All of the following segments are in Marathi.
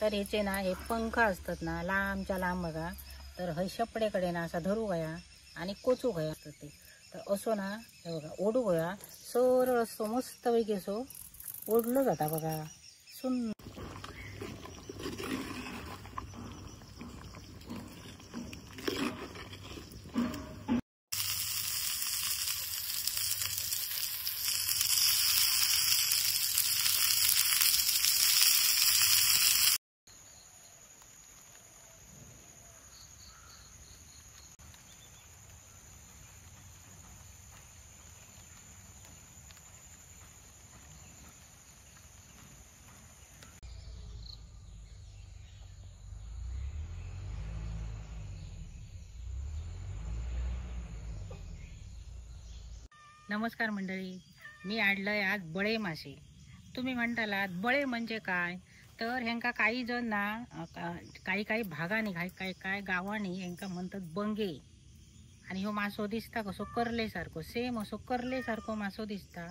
तर ह्याचे ना हे पंख असतात ना लांबच्या लांब बघा. तर हे शपडेकडे ना असा धरू गया आणि कोचू गया असतं ते. तर असो ना हे बघा ओढू गया सरळ असतो मस्त पैकी असो ओढलं जाता बघा. सुंदर नमस्कार मंडळी, मी आणलंय आज बळे मासे. तुम्ही म्हणतालात बळे म्हणजे काय, तर ह्यांका काही जण ना काही भागाने काही गावांनी ह्यांका म्हणतात बंगे. आणि ह्यो मासो दिसता कसो करले सारखो, सेम असो करले सारखो मासो दिसता.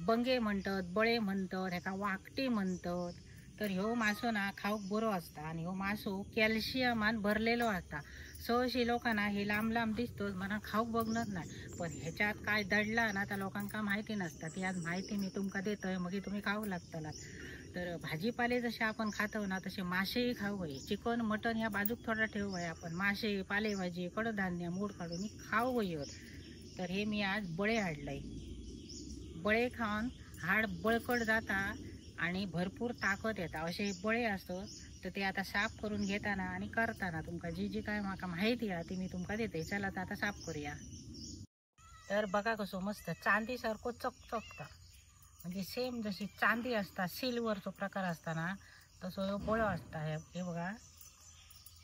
बंगे म्हणतात, बळे म्हणतात, ह्याका वाकटे म्हणतात. तर ह्यो मासो ना खाऊक बरो असता आणि ह्यो मासो कॅल्शियमान भरलेलो असता. सहशी लोकांना हे लांब लांब दिसतो मला खाऊक बघणार नाही, पण ह्याच्यात काय दडला ना त्या लोकांका माहिती नसता. ती आज माहिती मी तुमका देतोय, मग तुम्ही खाऊ लागताला. तर भाजीपाले जसे आपण खातो ना तसे मासेही खाऊ गये. चिकन मटन ह्या बाजूक थोडा ठेवू गये, आपण मासे पालेभाजी कडधान्य मूड काढून खाऊ गये. तर हे मी आज बळे आणलंय. बळे खाऊन हाड बळकट जाता आणि भरपूर ताकद येता असे बळे असतो. तर ते आता साफ करून घेताना आणि करताना तुमका जी काय माका माहिती आहे ती मी तुमका देते. चला तर आता साफ करूया. तर बघा कसो मस्त चांदी सारखो चकचकता, म्हणजे सेम जशी चांदी असता सिल्वरचो प्रकार असता ना तसो ह्यो बळो असता. हे बघा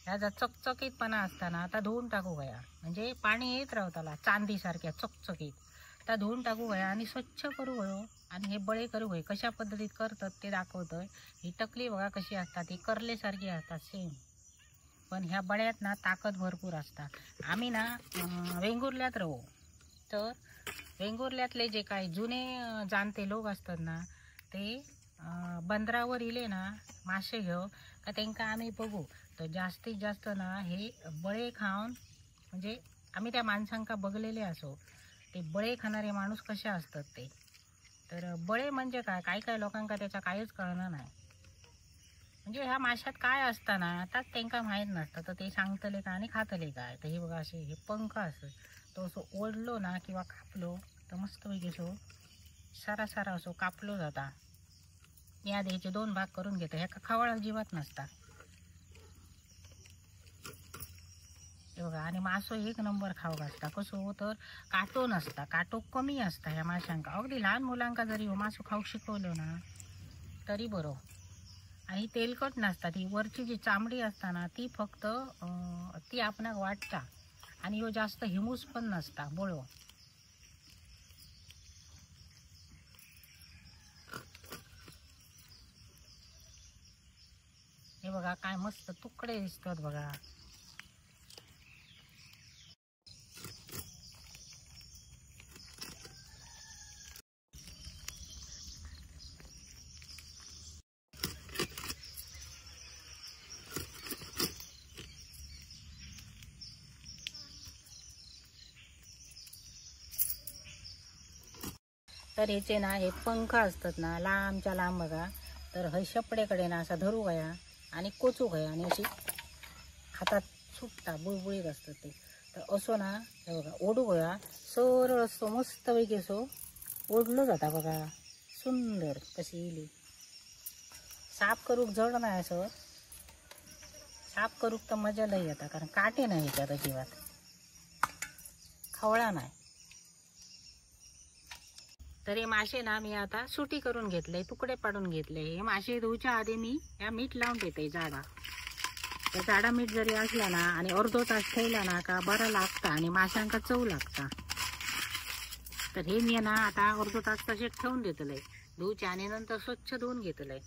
ह्याचा चकचकीतपणा असताना आता धुवून टाकू गया, म्हणजे पाणी येत राहताला चांदी सारख्या चकचकीत. आता धुवून टाकू गया आणि स्वच्छ करू गयो आणि हे बळे करू गये. कशा पद्धतीत करतात ते दाखवतोय. ही टकली बघा कशी असतात, ही करलेसारखी असतात सेम, पण ह्या बळ्यात ना ताकद भरपूर असतात. आम्ही ना वेंगुर्ल्यात राहू, तर वेंगुर्ल्यातले जे काही जुने जाणते लोक असतात ना ते बंदरावर इले ना मासे घेऊ का त्यांना आम्ही बघू. तर जास्तीत जास्त ना हे बळे खाऊन, म्हणजे आम्ही त्या माणसांका बघलेले असो ते बळे खाणारे माणूस कसे असतात ते. तर बळे म्हणजे काय, काही लोकांका त्याचा काहीच कळणार नाही. म्हणजे ह्या माशात काय असतं ना आता त्यांना माहीत नसतं, तर ते सांगतले का आणि खातले काय. तर हे बघा असे हे पंख असं तो असं ओढलो ना किंवा कापलो तर मस्तपैकी असो सारा असो कापलो जाता. या द्यायचे 2 भाग करून घेतो. ह्या खवळ अजिबात नसता हे बघा. आणि मासो 1 नंबर खाऊ असता. कसो तर काटो नसता, काटो कमी असता ह्या माशांका. अगदी लहान मुलांका जरी हो मासो खाऊ शिकवलो ना तरी बरो. आणि तेलकट नसतात. ही वरची जी चामडी असता ना ती फक्त ती आपणाक वाटता आणि ह्यो जास्त हिमूस पण नसता बळो. हे बघा काय मस्त तुकडे दिसतात बघा. तर ह्याचे ना हे पंख असतात ना लांबच्या लांब बघा. तर हे शपडेकडे ना असा धरू गया आणि कोचू गया आणि अशी हातात सुटता बुळबुळीत असतात ते. तर असो ना हे बघा ओढू गया सरळ असतो मस्त पैकी असो ओढलं जाता बघा. सुंदर कशी इली. साफ करूक जड नाही, असं साफ करूक तर मजा लई येता, कारण काटे नाही ह्याच्यात अजिबात, खवळा नाही. तर हे मासे ना मी आता सुटी करून घेतले, तुकडे पाडून घेतले. हे मासे धुवच्या आधी मी या मीठ लावून देते जाडा. तर जाडा मीठ जरी असला ना आणि अर्धो तास ठेवला ना का बरा लागता आणि माशांका चव लागता. तर हे मी ना आता अर्धो तास तसे ठेवून देतले धुवच्या आणि नंतर स्वच्छ धुवून घेतले.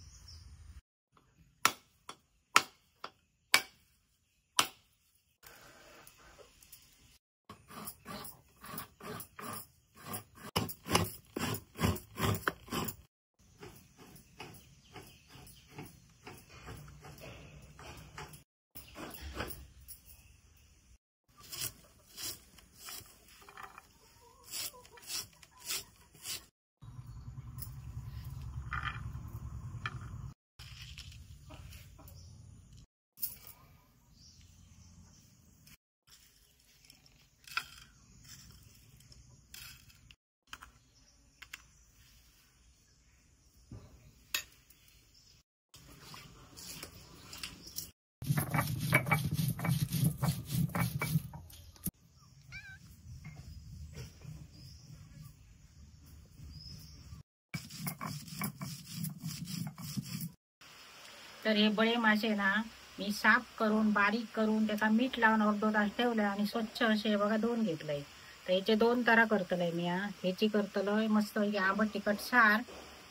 तर हे बळे मासे ना मी साफ करून बारीक करून त्याचा मीठ लावून अर्धो तास ठेवलंय आणि स्वच्छ असे बघा धुवून घेतलंय. तर याचे 2 तरा करतलंय मी. ह्याची करतलोय मस्त आंबट तिखट सार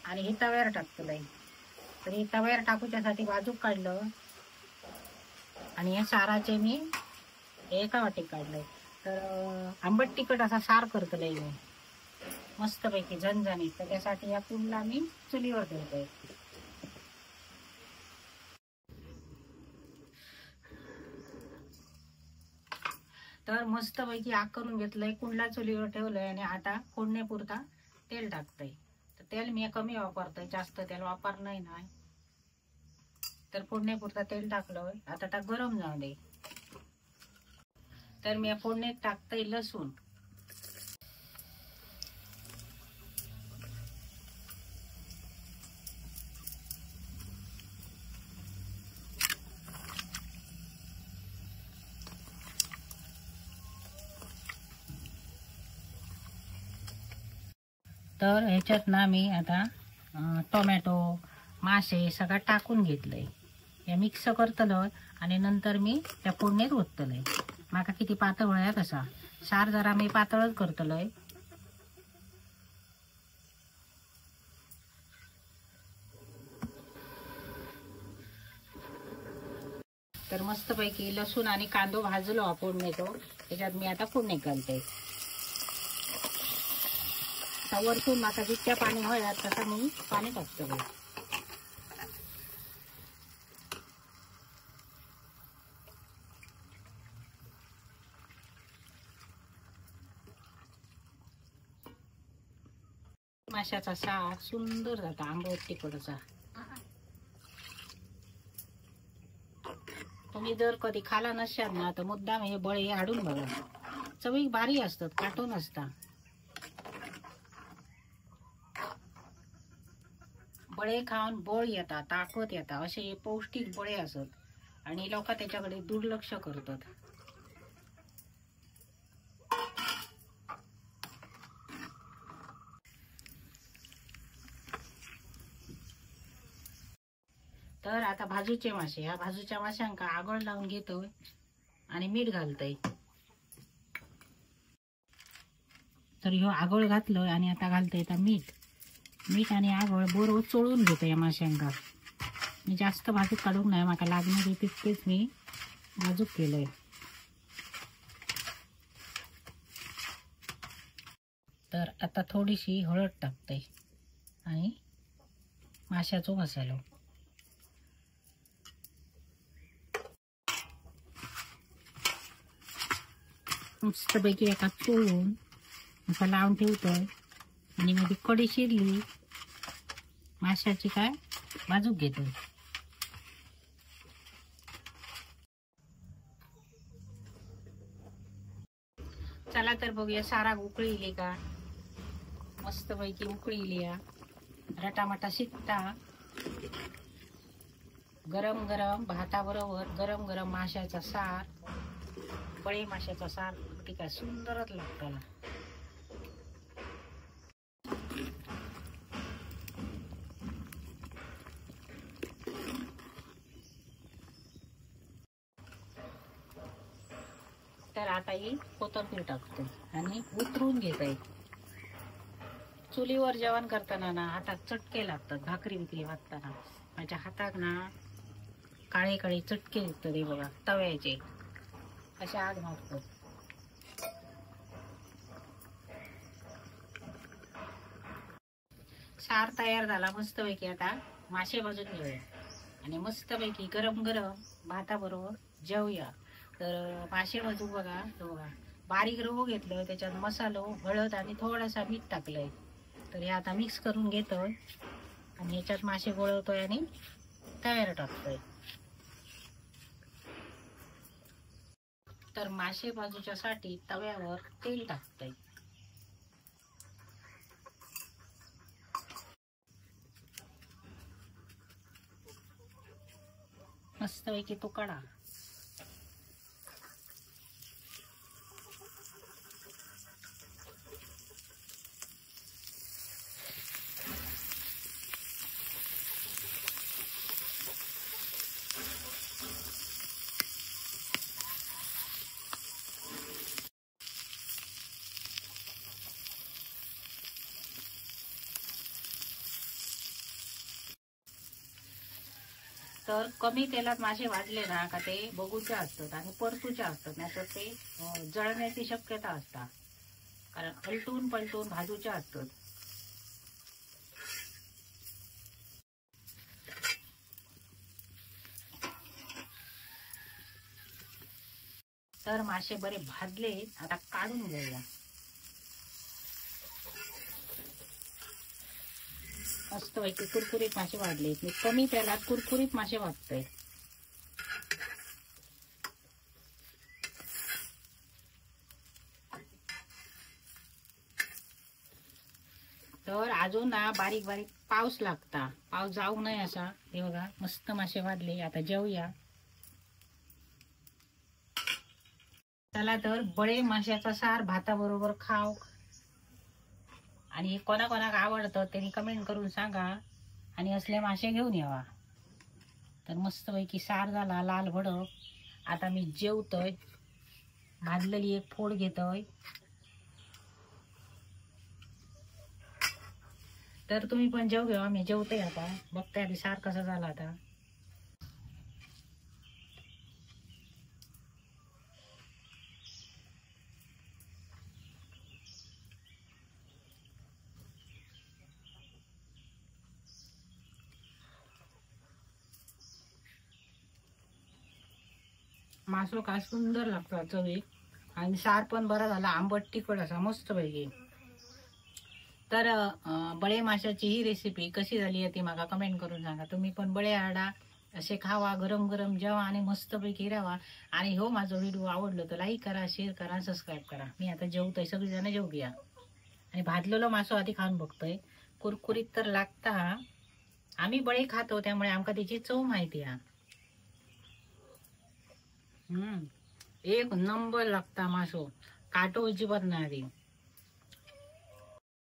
आणि हे तव्यावर टाकतलंय. तर हे तव्यावर टाकूच्यासाठी बाजूक काढलं आणि या साराचे मी एका वाटीत काढलंय. तर आंबट तिखट असा सार करतलंय मी मस्तपैकी झणझणीत. तर त्यासाठी या पुरला मी चुलीवर ठेवतोय. तर मस्तपैकी आग करून घेतलंय, कुंडला चुलीवर ठेवलंय आणि आता फोडणीपुरता तेल टाकतंय. तर तेल मी कमी वापरतोय, जास्त तेल वापरणार नाही. तर फोडणीपुरता तेल टाकलोय. आता त्या गरम जाऊ दे. तर मी फोडणीत टाकतोय लसूण. तर ह्याच्यात ना मी आता टोमॅटो मासे सगळं टाकून घेतलंय. हे मिक्स करतलोय आणि नंतर मी त्या फोडणीत ओततलोय. माका किती पातळ आहे तसा सार जरा मी पातळच करतलोय. तर मस्तपैकी लसूण आणि कांदो भाजलो फोडणीतो. त्याच्यात मी आता फोडणी घालते. वरतून माका जितक्या पाणी हवं तसं मी पाणी टाकतोय. माशाचा सार सुंदर जाता आंबट तिखटचा. तुम्ही जर कधी खाला नसाल ना तर मुद्दाम हे बळे हाडून बघा. चवीक भारी असतात, काटून असतात. बळे खाऊन बळ येतात, ताकद येतात असे पौष्टिक बळे असत आणि लोक त्याच्याकडे दुर्लक्ष करतात. तर आता भाजूचे मासे, ह्या भाजूच्या माशांका आगळ लावून घेतोय आणि मीठ घालतोय. तर ह्यो आगळ घातलोय आणि आता घालतोय आता मीठ. मीठ आणि आगळ बरोबर चोळून घेतोय या माशांका. मी जास्त भाजूक काढूक नाही, माका लागणार तितकेच मी भाजूक केलंय. तर आता थोडीशी हळद टाकते आणि माशाचो मसालो. मस्तपैकी एका चोळून असा लावून ठेवतोय आणि मध्ये कडी शिरली माशाची काय भाजूक घेतोय. चला तर बघूया सारा उकळीली का. मस्तपैकी उकळीली. रटामटा शिकता गरम गरम भाताबरोबर गरम गरम माशाचा सार, बळे माशाचा सार ती काय सुंदरच लागताला. तर आता ही कोथिंबीर टाकतो आणि उतरून घेतोय. चुलीवर जेवण करताना ना हातात चटके लागतात, भाकरी बिकरी वाटताना माझ्या हातात ना काळे काळे चटके लागतात. हे बघा तव्याचे असे आग मारतो. सार तयार झाला मस्तपैकी. आता मासे भाजून घेऊया आणि मस्तपैकी गरम गरम भाताबरोबर जेवूया. तर मासे भाजू बघा. बघा बारीक रवो घेतलं, त्याच्यात मसालो हळद आणि थोडासा मीठ टाकलंय. तर हे आता मिक्स करून घेतोय आणि ह्याच्यात मासे गोळवतोय आणि तयार टाकतोय. तर मासे भाजूच्यासाठी तव्यावर तेल टाकतोय. मस्तपैकी तो काढा. तर कमी तेलात मासे वाढले ना का ते बघूचे असतात आणि परतूचे असतात, नाही तर ते जळण्याची शक्यता असता, कारण पलटून पलटून भाजूचे असतात. तर मासे बरे भाजले, आता काढून घेऊया. मस्त पैकी कुरकुरीत मासे वाढले, मी कमी तेलात कुरकुरीत मासे वाढतोय. तर अजून ना बारीक बारीक पाऊस लागता, पाऊस जाऊ नये असा. हे बघा मस्त मासे वाढले, आता जेवूया. चला तर बळे माशाचा सार भाताबरोबर खाव. आणि कोणाकोणाक आवडतं त्यांनी कमेंट करून सांगा आणि असले मासे घेऊन यावा. तर मस्तपैकी सार झाला लाल भडक. आता मी जेवतोय, भाजलेली एक फोड घेतोय. तर तुम्ही पण जेव घेवा, मी जेवतोय आता. बघताय आधी सार कसा झाला. आता मासो काय सुंदर लागतो चवी, आणि सार पण बरा झाला, आंबट तिखट असा मस्त पैकी. तर बळे माशाची ही रेसिपी कशी झाली आहे ती मला कमेंट करून सांगा. तुम्ही पण बळे आडा, असे खावा, गरम गरम जेवा आणि मस्तपैकी राहा. आणि हो माझा व्हिडिओ आवडलो तर लाईक करा, शेअर करा, सबस्क्राईब करा. मी आता जेवतोय, सगळीजण जेव घ्या. आणि भाजलेलो मासो आधी खाऊन बघतोय, कुरकुरीत तर लागता. आम्ही बळे खातो त्यामुळे आमका त्याची चव माहिती आहे. एक नंबर लागता मासो, काटो अजिबात नाही.